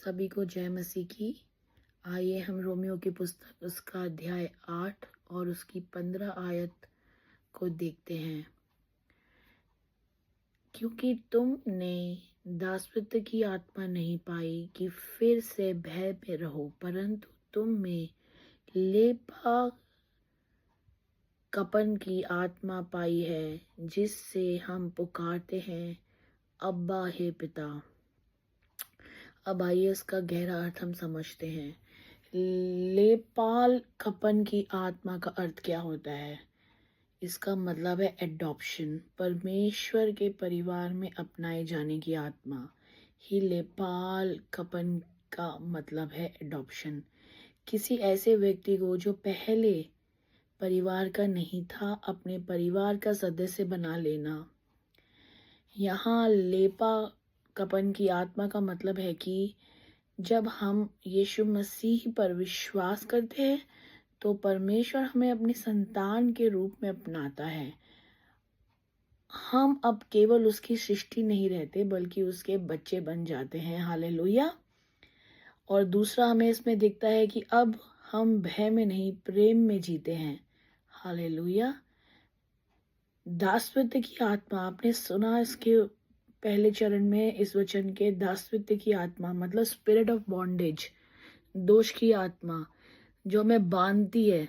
सभी को जय मसीह की। आइए हम रोमियो की पुस्तक उसका अध्याय 8 और उसकी 15 आयत को देखते हैं। क्योंकि तुमने दासत्व की आत्मा नहीं पाई कि फिर से भय में रहो, परंतु तुम में लेपा कपन की आत्मा पाई है, जिससे हम पुकारते हैं, अब्बा हे पिता। अब आइए इसका गहरा अर्थ हम समझते हैं। लेपाल कपन की आत्मा का अर्थ क्या होता है? इसका मतलब है एडॉप्शन, परमेश्वर के परिवार में अपनाए जाने की आत्मा ही लेपाल कपन का मतलब है एडॉप्शन। किसी ऐसे व्यक्ति को जो पहले परिवार का नहीं था, अपने परिवार का सदस्य बना लेना। यहाँ लेपा कपन की आत्मा का मतलब है कि जब हम यीशु मसीह पर विश्वास करते हैं तो परमेश्वर हमें अपनी संतान के रूप में अपनाता है। हम अब केवल उसकी सृष्टि नहीं रहते बल्कि उसके बच्चे बन जाते हैं। हालेलुया। और दूसरा हमें इसमें दिखता है कि अब हम भय में नहीं, प्रेम में जीते हैं। हालेलुया। दासत्व की आत्मा, आपने सुना इसके पहले चरण में इस वचन के, दासत्व की आत्मा मतलब स्पिरिट ऑफ बॉन्डेज, दोष की आत्मा जो हमें बांधती है,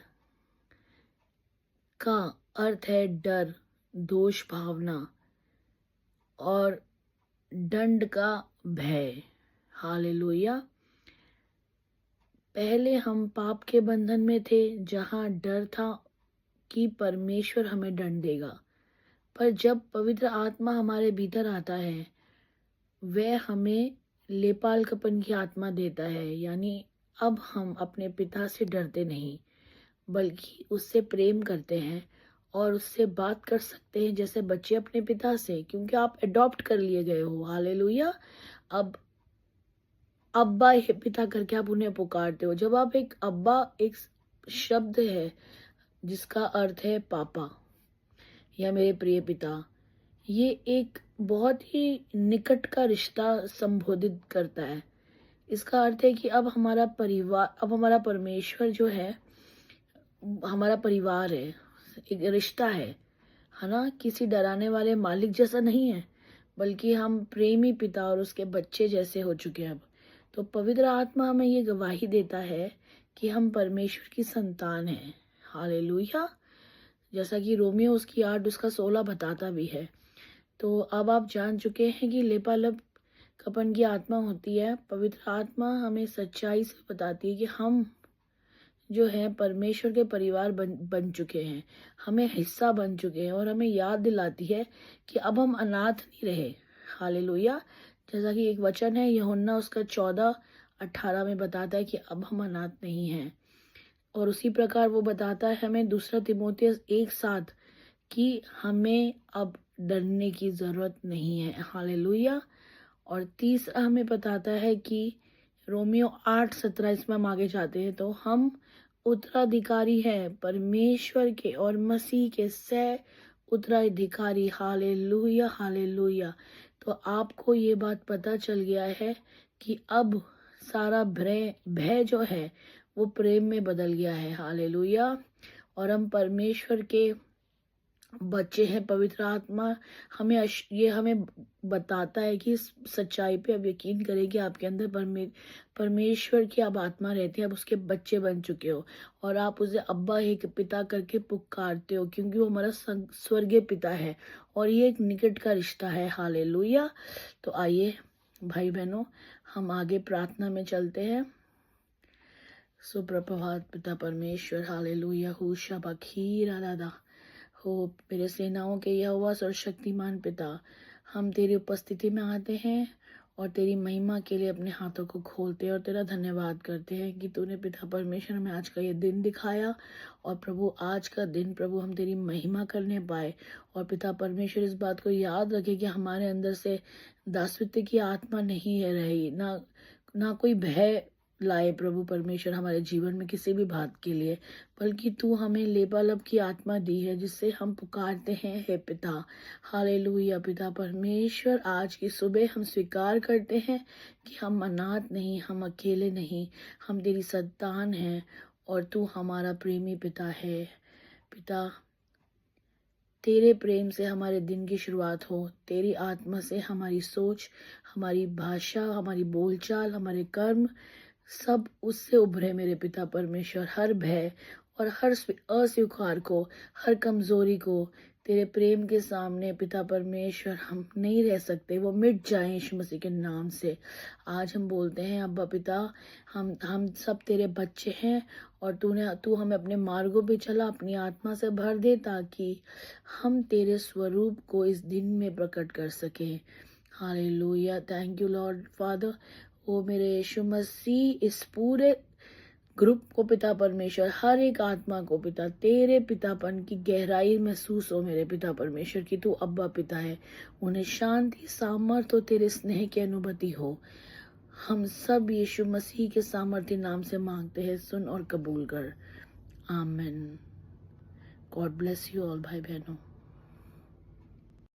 का अर्थ है डर, दोष भावना और दंड का भय। हालेलुया। पहले हम पाप के बंधन में थे, जहां डर था कि परमेश्वर हमें दंड देगा, पर जब पवित्र आत्मा हमारे भीतर आता है, वह हमें लेपालकपन की आत्मा देता है। यानी अब हम अपने पिता से डरते नहीं बल्कि उससे प्रेम करते हैं और उससे बात कर सकते हैं जैसे बच्चे अपने पिता से, क्योंकि आप अडॉप्ट कर लिए गए हो। हालेलुया। अब अब्बा हे पिता करके आप उन्हें पुकारते हो। जब आप एक अब्बा, एक शब्द है जिसका अर्थ है पापा या मेरे प्रिय पिता, ये एक बहुत ही निकट का रिश्ता संबोधित करता है। इसका अर्थ है कि अब हमारा परिवार, अब हमारा परमेश्वर जो है हमारा परिवार है, एक रिश्ता है ना। किसी डराने वाले मालिक जैसा नहीं है बल्कि हम प्रेमी पिता और उसके बच्चे जैसे हो चुके हैं अब। तो पवित्र आत्मा हमें ये गवाही देता है कि हम परमेश्वर की संतान हैं। हालेलुया। जैसा कि रोमियो उसकी 8 उसका 16 बताता भी है। तो अब आप जान चुके हैं कि लेपालप कपन की आत्मा होती है। पवित्र आत्मा हमें सच्चाई से बताती है कि हम जो है परमेश्वर के परिवार बन चुके हैं, हमें हिस्सा बन चुके हैं, और हमें याद दिलाती है कि अब हम अनाथ नहीं रहे। हालेलुया। जैसा कि एक वचन है यूहन्ना उसका 14:18 में बताता है कि अब हम अनाथ नहीं हैं। और उसी प्रकार वो बताता है हमें दूसरा तीमुथियुस 1:7 कि हमें अब डरने की जरूरत नहीं है। हालेलुया। और तीसरा हमें बताता है कि रोमियो 8:17, इसमें हम आगे जाते हैं तो हम उत्तराधिकारी हैं परमेश्वर के और मसीह के सह उत्तराधिकारी। हालेलुया। हालेलुया। तो आपको ये बात पता चल गया है कि अब सारा भय जो है वो प्रेम में बदल गया है। हालेलुया। और हम परमेश्वर के बच्चे हैं। पवित्र आत्मा हमें ये हमें बताता है कि इस सच्चाई पे अब यकीन करें कि आपके अंदर परमेश्वर की अब आत्मा रहती है। अब उसके बच्चे बन चुके हो और आप उसे अब्बा एक पिता करके पुकारते हो, क्योंकि वो हमारा स्वर्गीय पिता है और ये एक निकट का रिश्ता है। हालेलुया। तो आइए भाई बहनों, हम आगे प्रार्थना में चलते हैं। सुप्रभात पिता परमेश्वर। हालेलुया। हूशा बखीरा दादा हो मेरे सेनाओं के यहोवा सर्वशक्तिमान पिता, हम तेरी उपस्थिति में आते हैं और तेरी महिमा के लिए अपने हाथों को खोलते हैं और तेरा धन्यवाद करते हैं कि तूने पिता परमेश्वर में आज का ये दिन दिखाया। और प्रभु आज का दिन प्रभु हम तेरी महिमा करने पाए। और पिता परमेश्वर इस बात को याद रखे कि हमारे अंदर से दासत्व की आत्मा नहीं है रही, ना कोई भय लाए प्रभु परमेश्वर हमारे जीवन में किसी भी बात के लिए, बल्कि तू हमें लेपालप की आत्मा दी है जिससे हम पुकारते हैं हे पिता। हालेलुया पिता परमेश्वर, आज की सुबह हम स्वीकार करते हैं कि हम अनाथ नहीं, हम अकेले नहीं, हम तेरी संतान हैं और तू हमारा प्रेमी पिता है। पिता, तेरे प्रेम से हमारे दिन की शुरुआत हो, तेरी आत्मा से हमारी सोच, हमारी भाषा, हमारी बोलचाल, हमारे कर्म सब उससे उभरे मेरे पिता परमेश्वर। हर भय और हर अस्वीकार को, हर कमजोरी को तेरे प्रेम के सामने पिता परमेश्वर हम नहीं रह सकते, वो मिट जाए यीशु मसीह के नाम से। आज हम बोलते हैं अब्बा पिता, हम सब तेरे बच्चे हैं और तू हमें अपने मार्गों पे चला, अपनी आत्मा से भर दे ताकि हम तेरे स्वरूप को इस दिन में प्रकट कर सकें। Hallelujah, thank you lord father. ओ मेरे यीशु मसीह, इस पूरे ग्रुप को पिता परमेश्वर, हर एक आत्मा को पिता तेरे पितापन की गहराई महसूस हो मेरे पिता परमेश्वर की तू अब्बा पिता है। उन्हें शांति, सामर्थ और तेरे स्नेह की अनुभूति हो। हम सब यीशु मसीह के सामर्थ्य नाम से मांगते हैं, सुन और कबूल कर। आमीन। गॉड ब्लेस यू ऑल भाई बहनों।